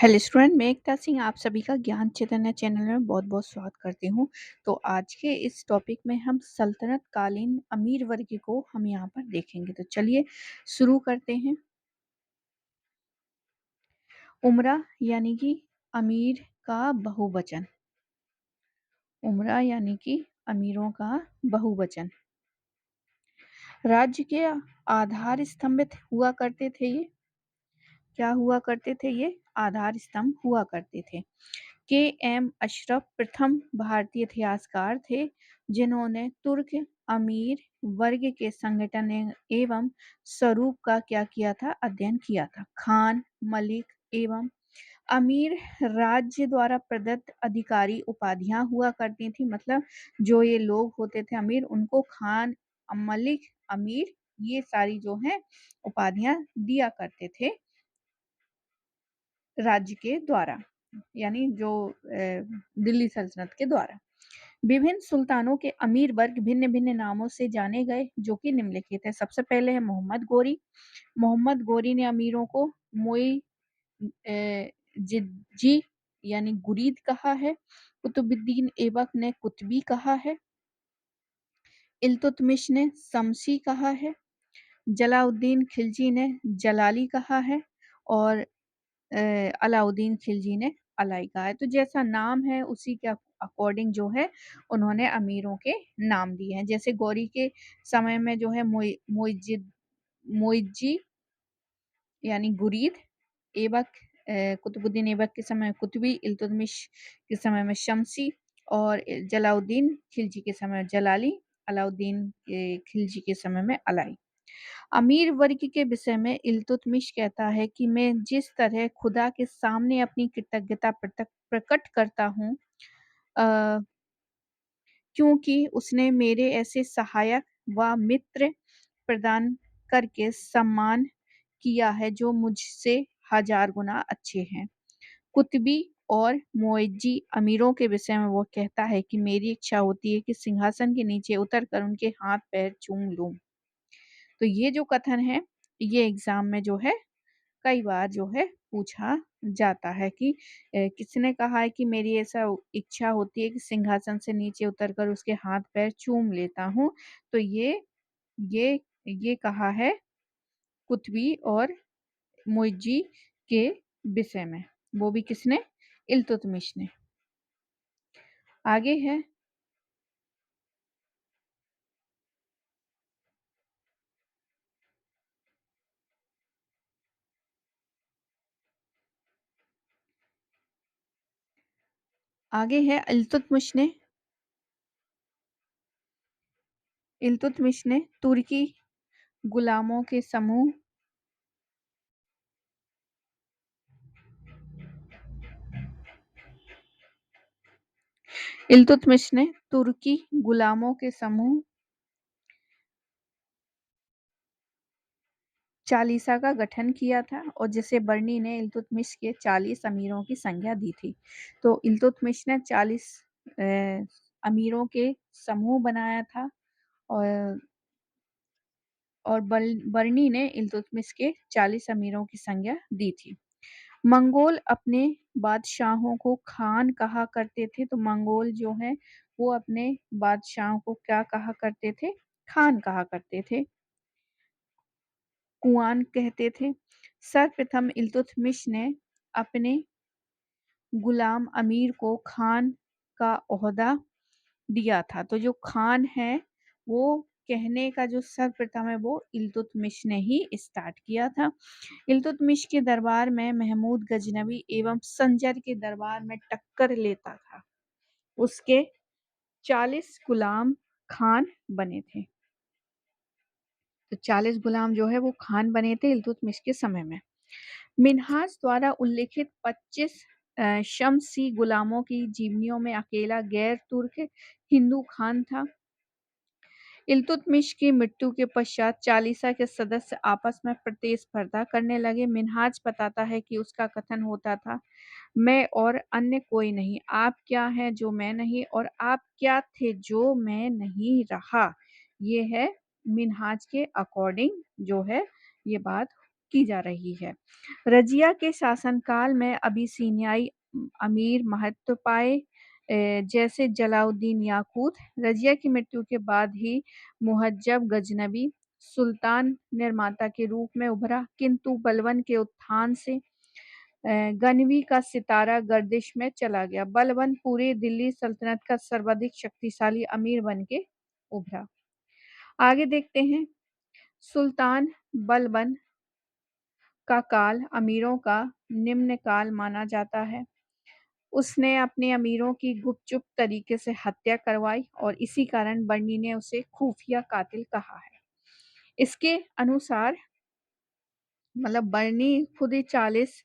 Hello student, मैं एकता सिंह आप सभी का ज्ञान चैतन्य चैनल में बहुत बहुत स्वागत करती हूँ। तो आज के इस टॉपिक में हम सल्तनत कालीन अमीर वर्ग को हम यहाँ पर देखेंगे। तो चलिए शुरू करते हैं। उमरा यानी कि अमीर का बहुवचन। उमरा यानी कि अमीरों का बहुवचन। राज्य के आधार स्तंभित हुआ करते थे। ये क्या हुआ करते थे? ये आधार स्तंभ हुआ करते थे। के एम अशरफ प्रथम भारतीय इतिहासकार थे जिन्होंने तुर्क अमीर वर्ग के संगठन एवं स्वरूप का क्या किया था? अध्ययन किया था। खान, मलिक एवं अमीर राज्य द्वारा प्रदत्त अधिकारी उपाधियां हुआ करती थी। मतलब जो ये लोग होते थे अमीर, उनको खान, मलिक, अमीर, ये सारी जो है उपाधियां दिया करते थे राज्य के द्वारा, यानी जो दिल्ली सल्तनत के द्वारा। विभिन्न सुल्तानों के अमीर वर्ग भिन्न भिन्न नामों से जाने गए, जो कि निम्नलिखित है। सबसे पहले है मोहम्मद गोरी। मोहम्मद गोरी ने अमीरों को मोई जिद्जी यानी गुरीद कहा है। कुतुबुद्दीन ऐबक ने कुतबी कहा है। इल्तुतमिश ने शमसी कहा है। जलाउद्दीन खिलजी ने जलाली कहा है और अलाउद्दीन खिलजी ने अलाई कहा है। तो जैसा नाम है उसी के अकॉर्डिंग जो है उन्होंने अमीरों के नाम दिए हैं। जैसे गौरी के समय में जो है मोइजी यानी गुरीद, ऐबक कुतुबुद्दीन ऐबक के समय कुतबी, इल्तुतमिश के समय में शमसी और जलाउद्दीन खिलजी के समय जलाली, अलाउद्दीन खिलजी के समय में अलाई। अमीर वर्ग के विषय में इल्तुतमिश कहता है कि मैं जिस तरह खुदा के सामने अपनी कृतज्ञता प्रकट करता हूँ, क्योंकि उसने मेरे ऐसे सहायक व मित्र प्रदान करके सम्मान किया है जो मुझसे 1000 गुना अच्छे हैं। कुतबी और मुइज्जी अमीरों के विषय में वो कहता है कि मेरी इच्छा होती है कि सिंहासन के नीचे उतरकर उनके हाथ पैर चूम लूं। तो ये जो कथन है ये एग्जाम में जो है कई बार जो है पूछा जाता है कि किसने कहा है कि मेरी ऐसा इच्छा होती है कि सिंहासन से नीचे उतरकर उसके हाथ पैर चूम लेता हूँ। तो ये ये कहा है कुतबी और मुइज्जी के विषय में। वो भी किसने? इल्तुतमिश ने। आगे है इल्तुतमिश ने तुर्की गुलामों के समूह इल्तुतमिश ने तुर्की गुलामों के समूह चालीसा का गठन किया था और जिसे बर्नी ने इल्तुतमिश के 40 अमीरों की संज्ञा दी थी। तो इल्तुतमिश ने 40 अमीरों के समूह बनाया था और बर्नी ने इल्तुतमिश के 40 अमीरों की संज्ञा दी थी। मंगोल अपने बादशाहों को खान कहा करते थे। तो मंगोल जो है वो अपने बादशाहों को क्या कहा करते थे? खान कहा करते थे, कुआन कहते थे। सर्वप्रथम इल्तुतमिश ने अपने गुलाम अमीर को खान का ओहदा दिया था। तो जो खान है वो कहने का जो सर्वप्रथम है वो इल्तुतमिश ने ही स्टार्ट किया था। इल्तुतमिश के दरबार में महमूद गजनवी एवं संजर के दरबार में टक्कर लेता था। उसके 40 गुलाम खान बने थे। तो 40 गुलाम जो है वो खान बने थे इल्तुतमिश के समय में। मिन्हाज द्वारा उल्लेखित 25 शमसी गुलामों की जीवनियों में अकेला गैर तुर्क हिंदू खान था। इल्तुतमिश की मृत्यु के पश्चात चालीसा के सदस्य आपस में प्रतिस्पर्धा करने लगे। मिन्हाज बताता है कि उसका कथन होता था, मैं और अन्य कोई नहीं, आप क्या हैं जो मैं नहीं, और आप क्या थे जो मैं नहीं रहा। ये है मिन्हाज के अकॉर्डिंग जो है ये बात की जा रही है। रजिया के शासनकाल में अबिसिनियाई अमीर महत्व पाए, जैसे जलालुद्दीन याकूत। रजिया की मृत्यु के बाद ही मुहज्जब गजनबी सुल्तान निर्माता के रूप में उभरा, किंतु बलबन के उत्थान से गनवी का सितारा गर्दिश में चला गया। बलबन पूरे दिल्ली सल्तनत का सर्वाधिक शक्तिशाली अमीर बन के उभरा। आगे देखते हैं, सुल्तान बलबन का काल अमीरों का निम्न काल माना जाता है। उसने अपने अमीरों की गुपचुप तरीके से हत्या करवाई और इसी कारण बर्नी ने उसे खुफिया कातिल कहा है। इसके अनुसार मतलब बर्नी खुद ही 40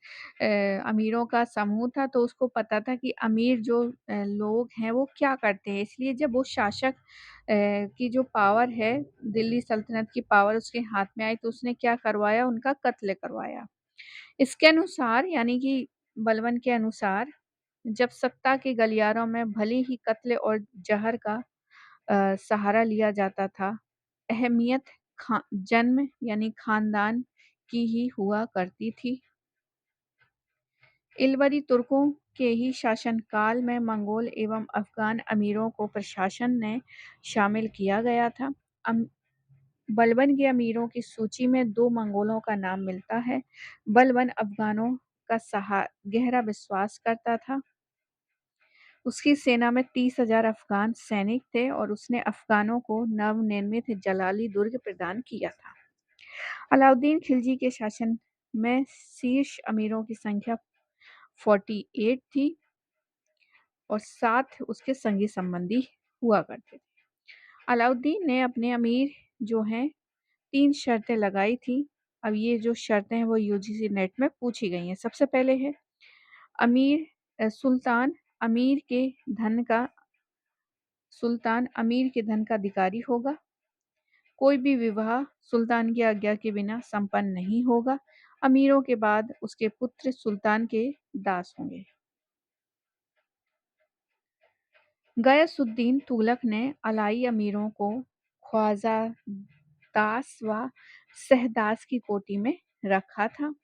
अमीरों का समूह था, तो उसको पता था कि अमीर जो लोग हैं वो क्या करते हैं। इसलिए जब वो शासक की जो पावर है, दिल्ली सल्तनत की पावर उसके हाथ में आई, तो उसने क्या करवाया, उनका कत्ल करवाया। इसके अनुसार यानी कि बलबन के अनुसार जब सत्ता के गलियारों में भले ही कत्ल और जहर का सहारा लिया जाता था, अहमियत जन्म यानी खानदान की ही हुआ करती थी। इलवरी तुर्कों के ही शासनकाल में मंगोल एवं अफगान अमीरों को प्रशासन में शामिल किया गया था। बलबन के अमीरों की सूची में 2 मंगोलों का नाम मिलता है। बलबन अफगानों का गहरा विश्वास करता था। उसकी सेना में 30,000 अफगान सैनिक थे और उसने अफगानों को नवनिर्मित जलाली दुर्ग प्रदान किया था। अलाउद्दीन खिलजी के शासन में शीर्ष अमीरों की संख्या 48 थी और 7 उसके संगी संबंधी हुआ करते थे। अलाउद्दीन ने अपने अमीर जो हैं 3 शर्तें लगाई थी। अब ये जो शर्तें हैं वो यूजीसी नेट में पूछी गई हैं। सबसे पहले है सुल्तान अमीर के धन का अधिकारी होगा। कोई भी विवाह सुल्तान की आज्ञा के बिना संपन्न नहीं होगा। अमीरों के बाद उसके पुत्र सुल्तान के दास होंगे। गयासुद्दीन तुगलक ने अलाई अमीरों को ख्वाजा दास व सहदास की कोटि में रखा था।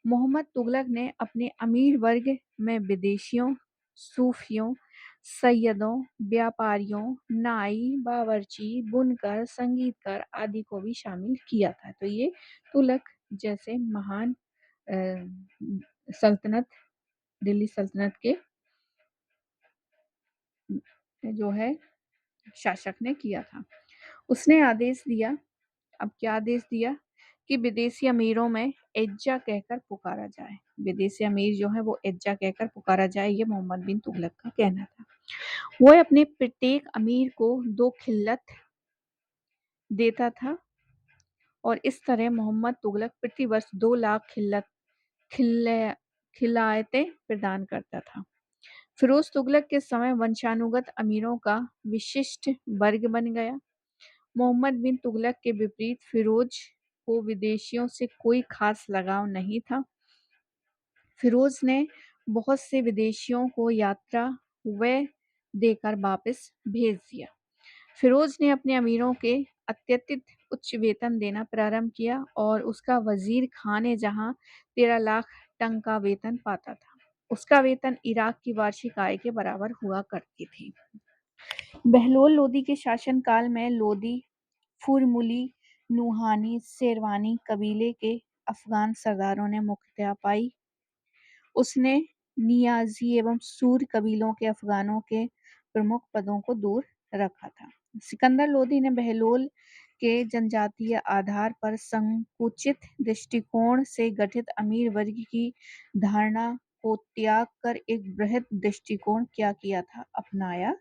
मोहम्मद तुगलक ने अपने अमीर वर्ग में विदेशियों, सूफियों, सैयदों, व्यापारियों, नाई, बावर्ची, बुनकर, संगीतकार आदि को भी शामिल किया था। तो ये तुगलक जैसे महान सल्तनत, दिल्ली सल्तनत के जो है शासक ने किया था। उसने आदेश दिया, अब क्या आदेश दिया कि विदेशी अमीरों में एज्जा कहकर पुकारा जाए। विदेशी अमीर जो है वो एज्जा कहकर पुकारा जाए, ये मोहम्मद बिन तुगलक का कहना था। वो अपने प्रत्येक अमीर को 2 खिल्लत देता था और इस तरह मोहम्मद तुगलक प्रति वर्ष 2 लाख खिलायतें प्रदान करता था। फिरोज तुगलक के समय वंशानुगत अमीरों का विशिष्ट वर्ग बन गया। मोहम्मद बिन तुगलक के विपरीत फिरोज को विदेशियों से कोई खास लगाव नहीं था। फिरोज ने बहुत से विदेशियों को यात्रा व्यय देकर वापस भेज दिया। फिरोज ने अपने अमीरों के अत्यधिक उच्च वेतन देना प्रारंभ किया और उसका वजीर खान जहां 13 लाख टंग का वेतन पाता था। उसका वेतन इराक की वार्षिक आय के बराबर हुआ करती थी। बहलोल लोदी के शासनकाल में लोदी, फुरमुली, नुहानी, शेरवानी कबीले के अफगान सरदारों ने मुख्यता पाई। उसने नियाजी एवं सूर कबीलों के अफगानों के प्रमुख पदों को दूर रखा था। सिकंदर लोदी ने बहलोल के जनजातीय आधार पर संकुचित दृष्टिकोण से गठित अमीर वर्ग की धारणा को त्याग कर एक बृहद दृष्टिकोण क्या किया था, अपनाया।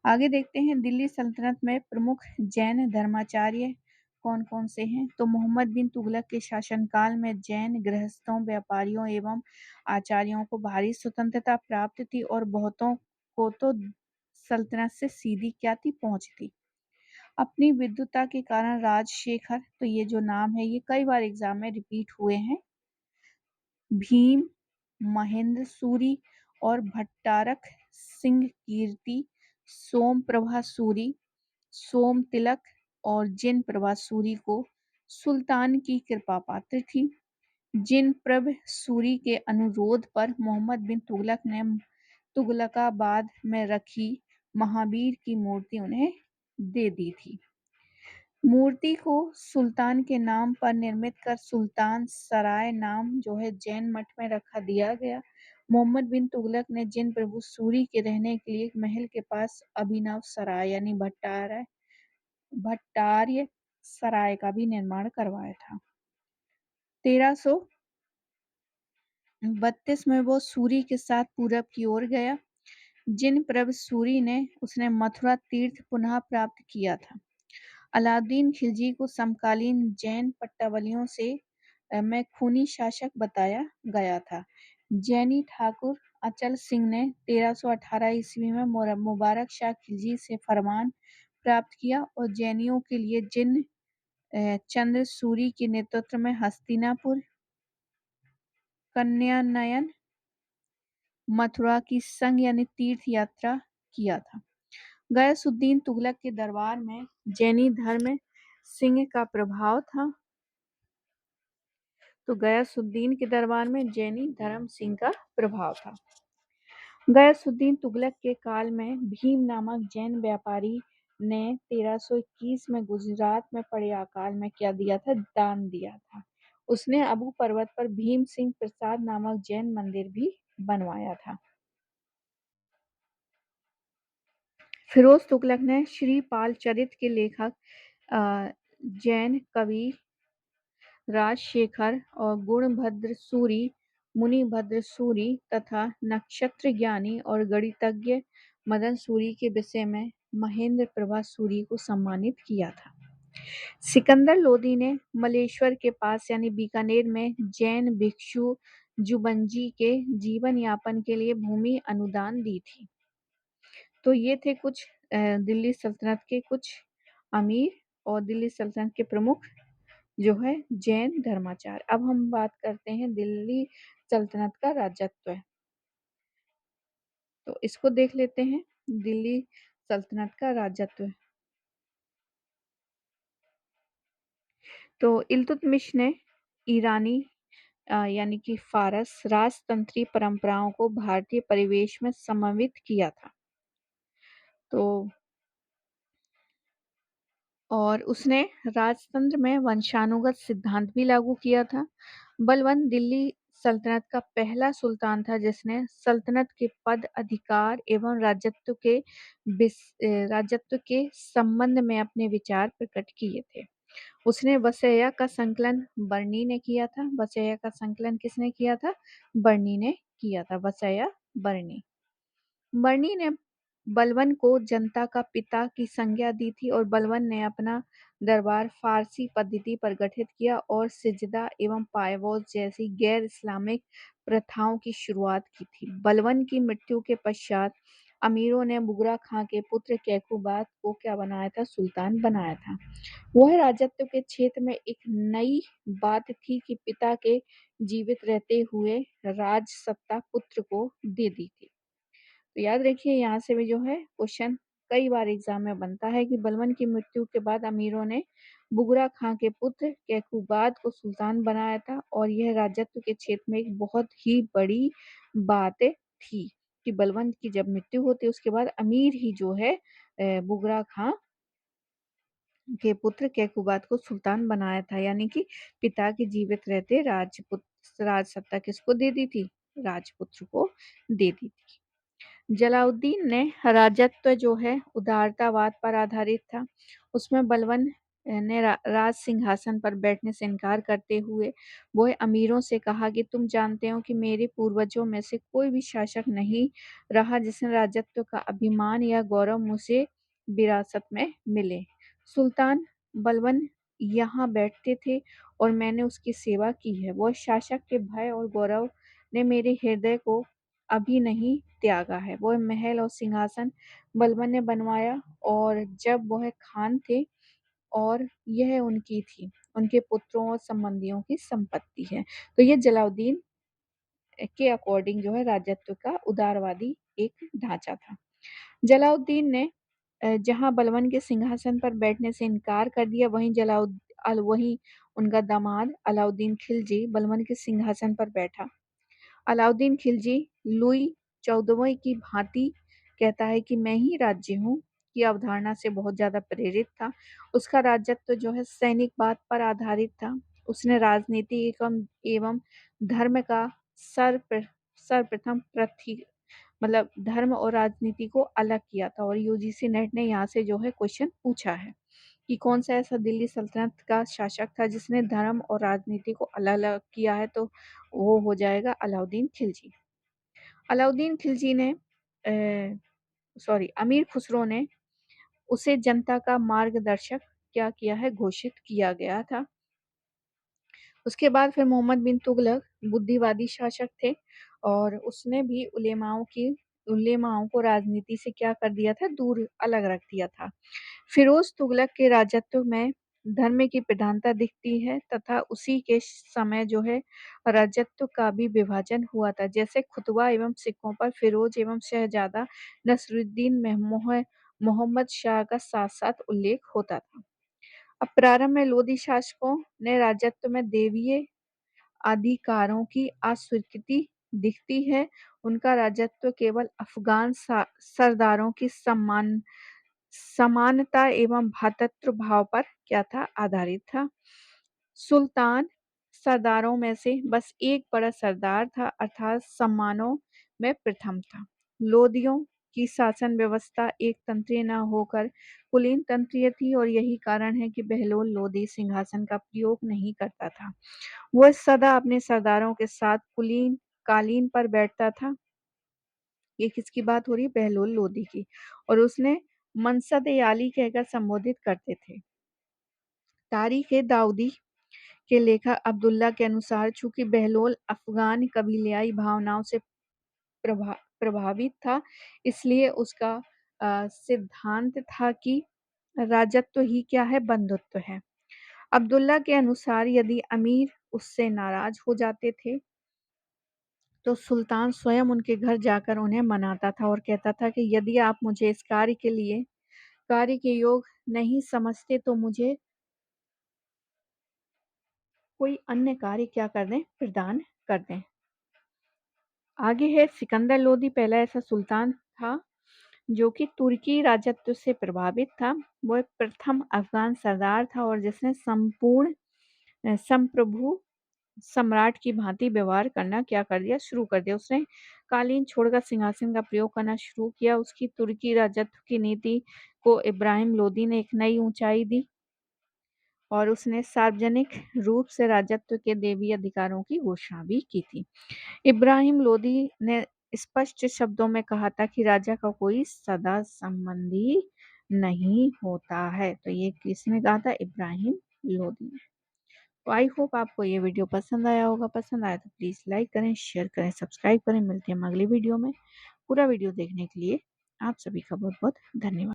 आगे देखते हैं, दिल्ली सल्तनत में प्रमुख जैन धर्माचार्य कौन कौन से हैं। तो मोहम्मद बिन तुगलक के शासनकाल में जैन गृहस्थों, व्यापारियों एवं आचार्यों को भारी स्वतंत्रता प्राप्त थी और बहुतों को तो सल्तनत से सीधी क्या थी, पहुंच थी। अपनी विद्वता के कारण राजशेखर, तो ये जो नाम है ये कई बार एग्जाम में रिपीट हुए हैं, भीम, महेंद्र सूरी और भट्टारक सिंह कीर्ति, सोम प्रभा सूरी, सोम तिलक और जिन प्रभा सूरी को सुल्तान की कृपा पात्र थी। जिन प्रभ सूरी के अनुरोध पर मोहम्मद बिन तुगलक ने तुगलकाबाद में रखी महावीर की मूर्ति उन्हें दे दी थी। मूर्ति को सुल्तान के नाम पर निर्मित कर सुल्तान सराय नाम जो है जैन मठ में रखा दिया गया। मोहम्मद बिन तुगलक ने जिन प्रभु सूरी के रहने के लिए एक महल के पास अभिनव सराय यानी भट्टार्य सराय का भी निर्माण करवाया था। 1332 में वो सूरी के साथ पूरब की ओर गया। जिन प्रभ सूरी ने उसने मथुरा तीर्थ पुनः प्राप्त किया था। अलाउद्दीन खिलजी को समकालीन जैन पट्टावलियों में खूनी शासक बताया गया था। जैनी ठाकुर अचल सिंह ने 1318 ईस्वी में मुबारक शाह खिलजी से फरमान प्राप्त किया और जैनियों के लिए जिन चंद्र सूरी के नेतृत्व में हस्तिनापुर, कन्यानयन, मथुरा की संघ यानी तीर्थ यात्रा किया था। गयासुद्दीन तुगलक के दरबार में जैनी धर्म सिंह का प्रभाव था। तो गयासुद्दीन के दरबार में जैनी धर्म सिंह का प्रभाव था। गयासुद्दीन तुगलक के काल में भीम नामक जैन व्यापारी ने 1321 में गुजरात में पड़े अकाल में क्या दिया था? दान दिया था। उसने अबू पर्वत पर भीम सिंह प्रसाद नामक जैन मंदिर भी बनवाया था। फिरोज तुगलक ने श्री पाल चरित के लेखक जैन कवि राजशेखर और गुणभद्र सूरी, मुनिभद्र सूरी तथा नक्षत्र ज्ञानी और गणितज्ञ मदन सूरी के विषय में महेंद्र प्रभा सूरी को सम्मानित किया था। सिकंदर लोदी ने मलेश्वर के पास यानी बीकानेर में जैन भिक्षु जुबंजी के जीवन यापन के लिए भूमि अनुदान दी थी। तो ये थे कुछ दिल्ली सल्तनत के कुछ अमीर और दिल्ली सल्तनत के प्रमुख जो है जैन धर्माचार्य। अब हम बात करते हैं दिल्ली सल्तनत का राजत्व। तो इसको देख लेते हैं, दिल्ली सल्तनत का राजत्व। तो इल्तुतमिश ने ईरानी यानी कि फारस राजतंत्री परंपराओं को भारतीय परिवेश में समन्वित किया था। तो और उसने राजतंत्र में वंशानुगत सिद्धांत भी लागू किया था। बलबन दिल्ली सल्तनत का पहला सुल्तान था जिसने सल्तनत के पद, अधिकार एवं राजत्व के संबंध में अपने विचार प्रकट किए थे। उसने वसैया का संकलन बर्नी ने किया था। वसैया का संकलन किसने किया था? बर्नी ने किया था। वसैया बर्नी। बर्नी ने बलबन को जनता का पिता की संज्ञा दी थी और बलबन ने अपना दरबार फारसी पद्धति पर गठित किया और सिजदा एवं पायवोज जैसी गैर इस्लामिक प्रथाओं की शुरुआत की थी। बलबन की मृत्यु के पश्चात अमीरों ने बुगरा खां के पुत्र कैकुबाद को क्या बनाया था? सुल्तान बनाया था। वह राजत्व के क्षेत्र में एक नई बात थी कि पिता के जीवित रहते हुए राज सत्ता पुत्र को दे दी थी। तो याद रखिए यहाँ से भी जो है क्वेश्चन कई बार एग्जाम में बनता है कि बलबन की मृत्यु के बाद अमीरों ने बुगरा खां के पुत्र कैकुबाद को सुल्तान बनाया था और यह राजत्व के क्षेत्र में एक बहुत ही बड़ी बात थी कि बलबन की जब मृत्यु होती उसके बाद अमीर ही जो है बुगरा खां के पुत्र कैकुबाद को सुल्तान बनाया था। यानी कि पिता के जीवित रहते राज सत्ता किसको दे दी थी? राजपुत्र को दे दी थी। जलाउद्दीन ने राजत्व जो है उदारतावाद पर आधारित था। उसमें बलबन ने राज सिंहासन पर बैठने से इनकार करते हुए वह अमीरों से कहा कि तुम जानते हो कि मेरे पूर्वजों में से कोई भी शासक नहीं रहा जिसने राजत्व का अभिमान या गौरव मुझे विरासत में मिले। सुल्तान बलबन यहाँ बैठते थे और मैंने उसकी सेवा की है। वह शासक के भय और गौरव ने मेरे हृदय को अभी नहीं त्यागा है। वह महल और सिंहासन बलबन ने बनवाया और जब वह खान थे और यह उनकी थी, उनके पुत्रों और संबंधियों की संपत्ति है। तो ये जलाउद्दीन के अकॉर्डिंग जो है राजत्व का उदारवादी एक ढांचा था। जलाउद्दीन ने जहां बलबन के सिंहासन पर बैठने से इनकार कर दिया वहीं उनका दामाद अलाउद्दीन खिलजी बलबन के सिंहासन पर बैठा। अलाउद्दीन खिलजी लुई 14वें की भांति कहता है कि मैं ही राज्य हूँ की अवधारणा से बहुत ज्यादा प्रेरित था। उसका राजत्व जो है सैनिकवाद पर आधारित था। उसने राजनीति एवं धर्म का सर्वप्रथम मतलब धर्म और राजनीति को अलग किया था। और यूजीसी नेट ने यहाँ से जो है क्वेश्चन पूछा है कि कौन सा ऐसा दिल्ली सल्तनत का शासक था जिसने धर्म और राजनीति को अलग अलग किया है, तो वो हो जाएगा अलाउद्दीन खिलजी। अलाउद्दीन खिलजी ने अमीर खुसरो ने उसे जनता का मार्गदर्शक क्या किया है, घोषित किया गया था। उसके बाद फिर मोहम्मद बिन तुगलक बुद्धिवादी शासक थे और उसने भी उलेमाओं को राजनीति से क्या कर दिया था, दूर अलग रख दिया था। फिरोज तुगलक के राजत्व में धर्म की प्रधानता दिखती है तथा उसी के समय जो है राजत्व का भी विभाजन हुआ था। जैसे खुतबा एवं सिक्कों पर फिरोज एवं शहजादा नसरुद्दीन मोहम्मद शाह का साथ साथ उल्लेख होता था। अब प्रारंभ में लोधी शासकों ने राजत्व में देवीय अधिकारों की अस्वीकृति दिखती है। उनका राजत्व केवल अफगान सरदारों की समानता एवं भ्रातृत्व भाव पर क्या था, आधारित था। सुल्तान सरदारों में से बस एक बड़ा सरदार था, अर्थात सम्मानों में प्रथम था। लोदियों की शासन व्यवस्था एक तंत्रीय न होकर कुलीन तंत्रीय थी और यही कारण है कि बहलोल लोदी सिंहासन का प्रयोग नहीं करता था। वह सदा अपने सरदारों के साथ कुलीन कालीन पर बैठता था। ये किसकी बात हो रही है, बहलोल लोदी की। और उसने मनसद ए आली कहकर संबोधित करते थे। तारीख दाऊदी के लेखक अब्दुल्ला के अनुसार चूंकि बहलोल अफगान कबीलाई भावनाओं से प्रभावित था, इसलिए उसका सिद्धांत था कि राजत्व ही क्या है, बंधुत्व है। अब्दुल्ला के अनुसार यदि अमीर उससे नाराज हो जाते थे तो सुल्तान स्वयं उनके घर जाकर उन्हें मनाता था और कहता था कि यदि आप मुझे इस कार्य के योग नहीं समझते तो मुझे कोई अन्य कार्य क्या कर दें, प्रदान कर दें। आगे है सिकंदर लोदी, पहला ऐसा सुल्तान था जो कि तुर्की राजत्व से प्रभावित था। वह प्रथम अफगान सरदार था और जिसने संपूर्ण संप्रभु सम्राट की भांति व्यवहार करना क्या कर दिया, शुरू कर दिया। उसने कालीन छोड़कर सिंहासन का प्रयोग करना शुरू किया। उसकी तुर्की राजत्व की नीति को इब्राहिम लोदी ने एक नई ऊंचाई दी और उसने सार्वजनिक रूप से राजत्व के देवी अधिकारों की घोषणा भी की थी। इब्राहिम लोदी ने स्पष्ट शब्दों में कहा था कि राजा का कोई सदा संबंधी नहीं होता है। तो ये किसने कहा था, इब्राहिम लोदी ने। तो आई होप आपको ये वीडियो पसंद आया होगा। पसंद आया तो प्लीज़ लाइक करें, शेयर करें, सब्सक्राइब करें। मिलते हैं हम अगली वीडियो में। पूरा वीडियो देखने के लिए आप सभी का बहुत बहुत धन्यवाद।